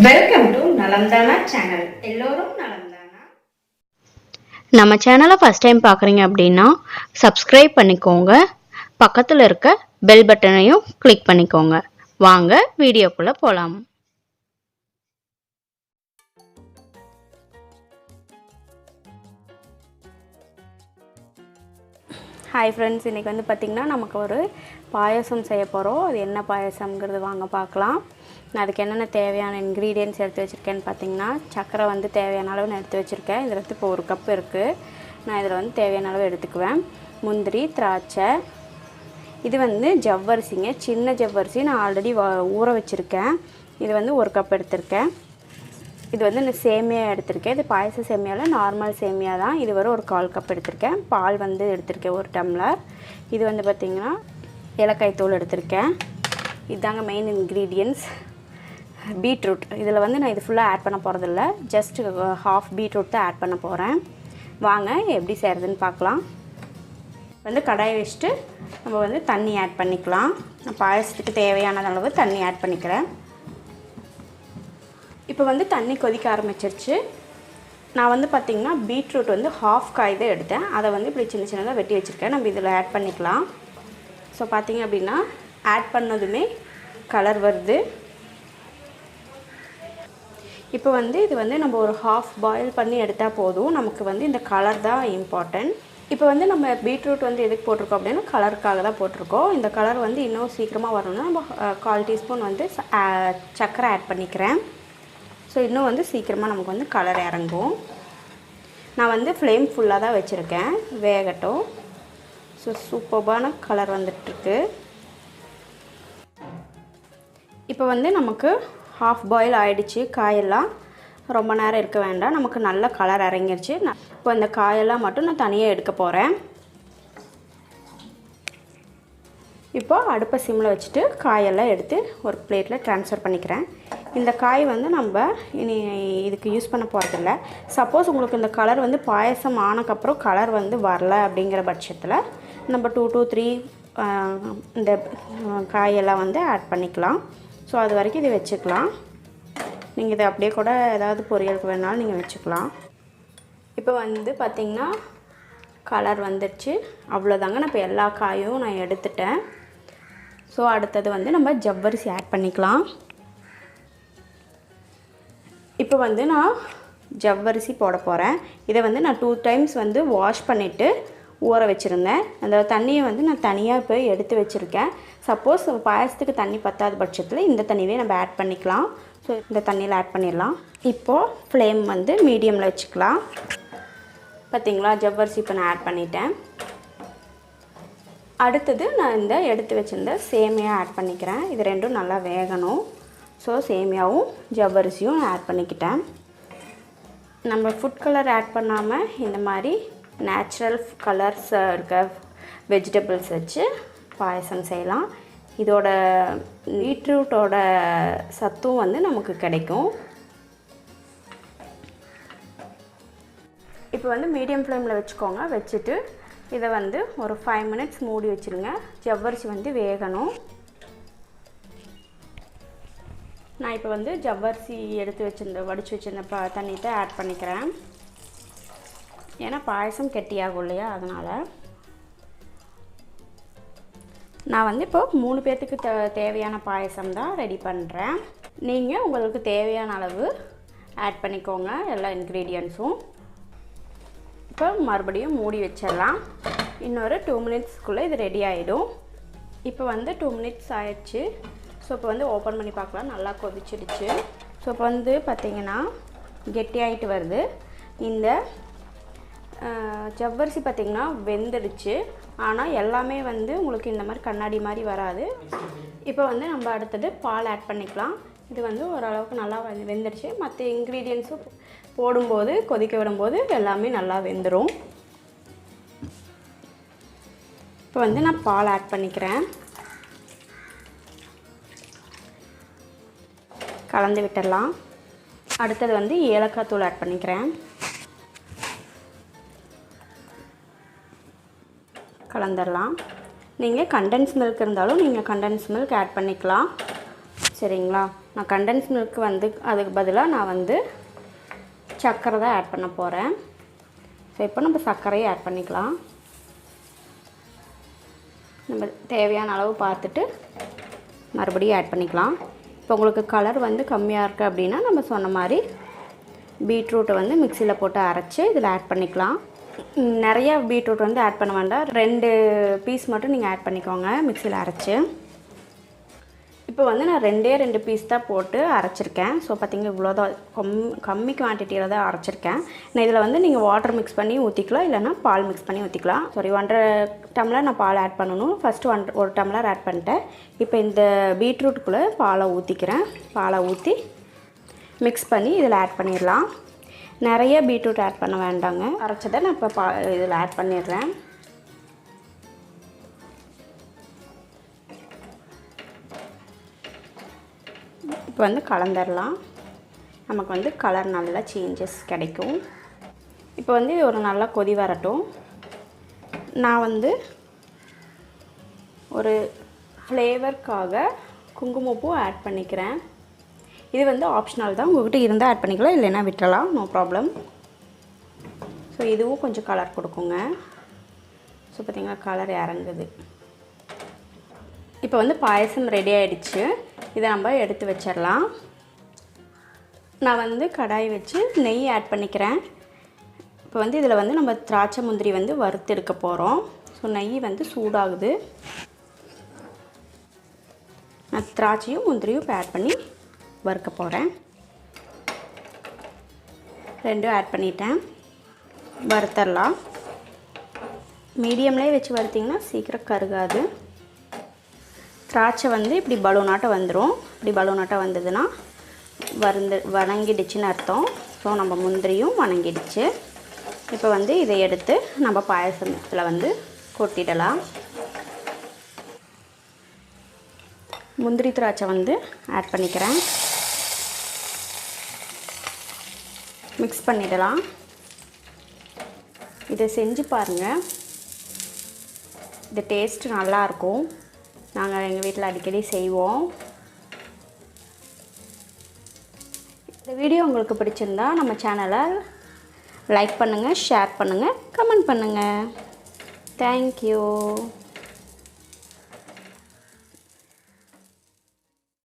Welcome to நலம்தானா channel. எல்லோரும் நலம்தானா? நம்ம சேனலை ஃபர்ஸ்ட் டைம் பார்க்குறீங்க அப்படின்னா சப்ஸ்கிரைப் பண்ணிக்கோங்க, பக்கத்தில் இருக்க பெல் பட்டனையும் கிளிக் பண்ணிக்கோங்க. வாங்க வீடியோக்குள்ளே போகலாம். ஹாய் ஃப்ரெண்ட்ஸ், இன்றைக்கி வந்து பார்த்திங்கன்னா நமக்கு ஒரு பாயசம் செய்ய போகிறோம். அது என்ன பாயசம்ங்கிறது வாங்க பார்க்கலாம். நான் அதுக்கு என்னென்ன தேவையான இன்க்ரீடியன்ட்ஸ் எடுத்து வச்சுருக்கேன்னு பார்த்தீங்கன்னா, சர்க்கரை வந்து தேவையான அளவு நான் எடுத்து வச்சுருக்கேன். இதில் வந்து இப்போ 1 கப் இருக்குது. நான் இதில் வந்து தேவையான அளவு எடுத்துக்குவேன். முந்திரி, திராட்சை, இது வந்து ஜவ்வரிசிங்க, சின்ன ஜவ்வரிசி. நான் ஆல்ரெடி ஊற வச்சுருக்கேன். இது வந்து 1 கப் எடுத்திருக்கேன். இது வந்து நான் சேமியா எடுத்திருக்கேன். இது பாயச சேமியாவில் நார்மல் சேமியா தான். இது வரை ஒரு 1/4 கப் எடுத்திருக்கேன். பால் வந்து எடுத்திருக்கேன் 1 டம்ளர். இது வந்து பார்த்திங்கன்னா ஏலக்காய் தூள் எடுத்திருக்கேன். இதுதாங்க மெயின் இன்க்ரீடியன்ட்ஸ். பீட்ரூட், இதில் வந்து நான் இது ஃபுல்லாக ஆட் பண்ண போகிறதில்ல, ஜஸ்ட் ஹாஃப் பீட்ரூட் தான் ஆட் பண்ண போகிறேன். வாங்க எப்படி செய்கிறதுன்னு பார்க்கலாம். வந்து கடாயை வச்சுட்டு நம்ம வந்து தண்ணி ஆட் பண்ணிக்கலாம். நான் பாயசத்துக்கு தேவையான அளவு தண்ணி ஆட் பண்ணிக்கிறேன். இப்போ வந்து தண்ணி கொதிக்க ஆரம்பிச்சிருச்சு. நான் வந்து பார்த்திங்கன்னா பீட்ரூட் வந்து ஹாஃப் காய் தான் எடுத்தேன். அதை வந்து இப்படி சின்ன சின்னதாக வெட்டி வச்சுருக்கேன். நம்ம இதில் ஆட் பண்ணிக்கலாம். ஸோ பார்த்திங்க அப்படின்னா ஆட் பண்ணதுமே கலர் வருது. இப்போ வந்து இது வந்து நம்ம ஒரு ஹாஃப் பாயில் பண்ணி எடுத்தால் போதும். நமக்கு வந்து இந்த கலர் தான் இம்பார்ட்டன்ட். இப்போ வந்து நம்ம பீட்ரூட் வந்து எதுக்கு போட்டிருக்கோம் அப்படின்னா கலருக்காக தான் போட்டிருக்கோம். இந்த கலர் வந்து இன்னும் சீக்கிரமாக வரணும்னா நம்ம 1/4 டீஸ்பூன் வந்து சர்க்கரை ஆட் பண்ணிக்கிறேன். ஸோ இன்னும் வந்து சீக்கிரமாக நமக்கு வந்து கலர் இறங்கும். நான் வந்து ஃப்ளேம் ஃபுல்லாக தான் வச்சுருக்கேன், வேகட்டும். ஸோ சூப்பர்பான கலர் வந்துட்டுருக்கு. இப்போ வந்து நமக்கு ஹாஃப் பாயில் ஆகிடுச்சு. காயெல்லாம் ரொம்ப நேரம் இருக்க வேண்டாம், நமக்கு நல்ல கலர் இறங்கிருச்சு. இப்போ இந்த காயெல்லாம் மட்டும் நான் தனியாக எடுக்க போகிறேன். இப்போ அடுப்பை சிம்மில் வச்சுட்டு காயெல்லாம் எடுத்து ஒரு பிளேட்டில் ட்ரான்ஸ்ஃபர் பண்ணிக்கிறேன். இந்த காய் வந்து நம்ம இனி இதுக்கு யூஸ் பண்ண போகிறதில்ல. சப்போஸ் உங்களுக்கு இந்த கலர் வந்து பாயசம் ஆனக்கப்புறம் கலர் வந்து வரல அப்படிங்கிற பட்சத்தில் நம்ம 2 to 3 இந்த காயெல்லாம் வந்து ஆட் பண்ணிக்கலாம். ஸோ அது வரைக்கும் இதை வச்சுக்கலாம். நீங்கள் இதை அப்படியே கூட ஏதாவது பொரியலுக்கு வேணாலும் நீங்கள் வச்சுக்கலாம். இப்போ வந்து பார்த்திங்கன்னா கலர் வந்துடுச்சு. அவ்வளோதாங்க. நான் இப்போ எல்லா காயும் நான் எடுத்துட்டேன். ஸோ அடுத்தது வந்து நம்ம ஜவ்வரிசி ஆட் பண்ணிக்கலாம். இப்போ வந்து நான் ஜவ்வரிசி போட போகிறேன். இதை வந்து நான் 2 times வந்து வாஷ் பண்ணிவிட்டு ஊற வச்சுருந்தேன். அந்த தண்ணியை வந்து நான் தனியாக போய் எடுத்து வச்சுருக்கேன். சப்போஸ் பாயசத்துக்கு தண்ணி பத்தாத பட்சத்தில் இந்த தண்ணியே நம்ம ஆட் பண்ணிக்கலாம். ஸோ இந்த தண்ணியில் ஆட் பண்ணிடலாம். இப்போது ஃப்ளேம் வந்து மீடியமில் வச்சுக்கலாம். பார்த்திங்களா, ஜவ்வரிசி இப்போ நான் ஆட் பண்ணிட்டேன். அடுத்தது நான் இந்த எடுத்து வச்சுருந்த சேமியா ஆட் பண்ணிக்கிறேன். இது ரெண்டும் நல்லா வேகணும். ஸோ சேமியாவும் ஜவ்வரிசியும் ஆட் பண்ணிக்கிட்டேன். நம்ம ஃபுட் கலர் ஆட் பண்ணாமல் இந்த மாதிரி நேச்சுரல் கலர்ஸ் இருக்க வெஜிடபிள்ஸ் வச்சு பாயசம் செய்யலாம். இதோட பீட்ரூட்டோட சத்தும் வந்து நமக்கு கிடைக்கும். இப்போ வந்து மீடியம் ஃப்ளேமில் வச்சுக்கோங்க. வச்சுட்டு இதை வந்து ஒரு 5 minutes மூடி வச்சுருங்க. ஜவ்வரிசி வந்து வேகணும். நான் இப்போ வந்து ஜவ்வரிசி எடுத்து வடித்து வச்சுருந்த தண்ணியை ஆட் பண்ணிக்கிறேன். ஏன்னா பாயசம் கெட்டியாகும் இல்லையா, அதனால். நான் வந்து இப்போ 3 பேர்த்துக்கு தேவையான பாயசம் தான் ரெடி பண்ணுறேன். நீங்கள் உங்களுக்கு தேவையான அளவு ஆட் பண்ணிக்கோங்க எல்லா இன்க்ரீடியன்ட்ஸும். இப்போ மறுபடியும் மூடி வச்சிடலாம். இன்னொரு 2 minutesக்குள்ளே இது ரெடி ஆகிடும். இப்போ வந்து 2 minutes ஆயிடுச்சு. ஸோ இப்போ வந்து ஓப்பன் பண்ணி பார்க்கலாம். நல்லா கொதிச்சிடுச்சு. ஸோ இப்போ வந்து பார்த்திங்கன்னா கெட்டியாகிட்டு வருது. இந்த ஜவ்வரிசி பார்த்திங்கன்னா வெந்துடுச்சு. ஆனால் எல்லாமே வந்து உங்களுக்கு இந்த மாதிரி கண்ணாடி மாதிரி வராது. இப்போ வந்து நம்ம அடுத்தது பால் ஆட் பண்ணிக்கலாம். இது வந்து ஓரளவுக்கு நல்லா வெந்துடுச்சு. மற்ற இன்க்ரீடியன்ஸும் போடும்போது கொதிக்க விடும்போது எல்லாமே நல்லா வெந்துடும். இப்போ வந்து நான் பால் ஆட் பண்ணிக்கிறேன். கலந்து விட்டுடலாம். அடுத்தது வந்து ஏலக்காய் தூள் ஆட் பண்ணிக்கிறேன். கலந்துடலாம். நீங்கள் கண்டென்ஸ் மில்க் இருந்தாலும் நீங்கள் கண்டென்ஸ் மில்க் ஆட் பண்ணிக்கலாம். சரிங்களா. நான் கண்டென்ஸ் மில்க் வந்து அதுக்கு பதிலாக நான் வந்து சர்க்கரை தான் ஆட் பண்ண போகிறேன். ஸோ இப்போ நம்ம சர்க்கரையை ஆட் பண்ணிக்கலாம். நம்ம தேவையான அளவு பார்த்துட்டு மறுபடியும் ஆட் பண்ணிக்கலாம். இப்போ உங்களுக்கு கலர் வந்து கம்மியாக இருக்குது அப்படின்னா நம்ம சொன்ன மாதிரி பீட்ரூட்டை வந்து மிக்சியில் போட்டு அரைச்சி இதில் ஆட் பண்ணிக்கலாம். நிறையா பீட்ரூட் வந்து ஆட் பண்ண வேண்டாம், 2 பீஸ் மட்டும் நீங்கள் ஆட் பண்ணிக்கோங்க மிக்சியில் அரைச்சி. இப்போ வந்து நான் 2 பீஸ் தான் போட்டு அரைச்சிருக்கேன். ஸோ பார்த்திங்கன்னா இவ்வளோதான், கம்மி குவான்டிட்டியில் தான் அரைச்சிருக்கேன். நான் இதில் வந்து நீங்கள் வாட்டர் மிக்ஸ் பண்ணி ஊற்றிக்கலாம், இல்லைனா பால் மிக்ஸ் பண்ணி ஊற்றிக்கலாம். சாரி, 1.5 டம்ளர் நான் பால் ஆட் பண்ணணும். ஃபஸ்ட்டு 1 டம்ளர் ஆட் பண்ணிட்டேன். இப்போ இந்த பீட்ரூட்டுக்குள்ளே பாலை ஊற்றிக்கிறேன். பாலை ஊற்றி மிக்ஸ் பண்ணி இதில் ஆட் பண்ணிடலாம். நிறைய பீட்ரூட் ஆட் பண்ண வேண்டாங்க, அரைச்சதை நான் இப்போ இதில் ஆட் பண்ணிடுறேன். இப்போ வந்து கலந்துடலாம். நமக்கு வந்து கலர் நல்லா சேஞ்சஸ் கிடைக்கும். இப்போ வந்து ஒரு நல்லா கொதி வரட்டும். நான் வந்து ஒரு ஃப்ளேவருக்காக குங்குமப்பூ ஆட் பண்ணிக்கிறேன். இது வந்து ஆப்ஷனல் தான், உங்கள்கிட்ட இருந்தால் ஆட் பண்ணிக்கலாம், இல்லைன்னா விட்டுறலாம், நோ ப்ராப்ளம். ஸோ இதுவும் கொஞ்சம் கலர் கொடுக்குங்க. ஸோ பார்த்திங்கன்னா கலர் இறங்குது. இப்போ வந்து பாயசம் ரெடி ஆகிடுச்சு. இதை நம்ம எடுத்து வச்சிடலாம். நான் வந்து கடாய் வச்சு நெய் ஆட் பண்ணிக்கிறேன். இப்போ வந்து இதில் வந்து நம்ம திராட்சை முந்திரி வந்து வறுத்து எடுக்க போகிறோம். ஸோ நெய் வந்து சூடாகுது. நான் திராட்சையும் முந்திரியும் இப்போ ஆட் பண்ணி வறுக்க போகிறேன். 2 ஆட் பண்ணிட்டேன். வறுத்தரலாம். மீடியம்லேயே வச்சு வறுத்திங்கன்னா சீக்கிரம் கருகாது. திராட்சை வந்து இப்படி பலூனாட்டம் வந்துடும். இப்படி பலூனாட்டம் வந்ததுன்னா வணங்கிடுச்சுன்னு அர்த்தம். ஸோ நம்ம முந்திரியும் வணங்கிடுச்சு. இப்போ வந்து இதை எடுத்து நம்ம பாயசத்தில் வந்து கொட்டிடலாம். முந்திரி திராட்சை வந்து ஆட் பண்ணிக்கிறேன். மிக்ஸ் பண்ணிடலாம். இதை செஞ்சு பாருங்கள், இது டேஸ்ட் நல்லாயிருக்கும். நாங்கள் எங்கள் வீட்டில் அடிக்கடி செய்வோம். இந்த வீடியோ உங்களுக்கு பிடிச்சிருந்தா நம்ம சேனலை லைக் பண்ணுங்கள், ஷேர் பண்ணுங்கள், கமெண்ட் பண்ணுங்கள். தேங்க்யூ.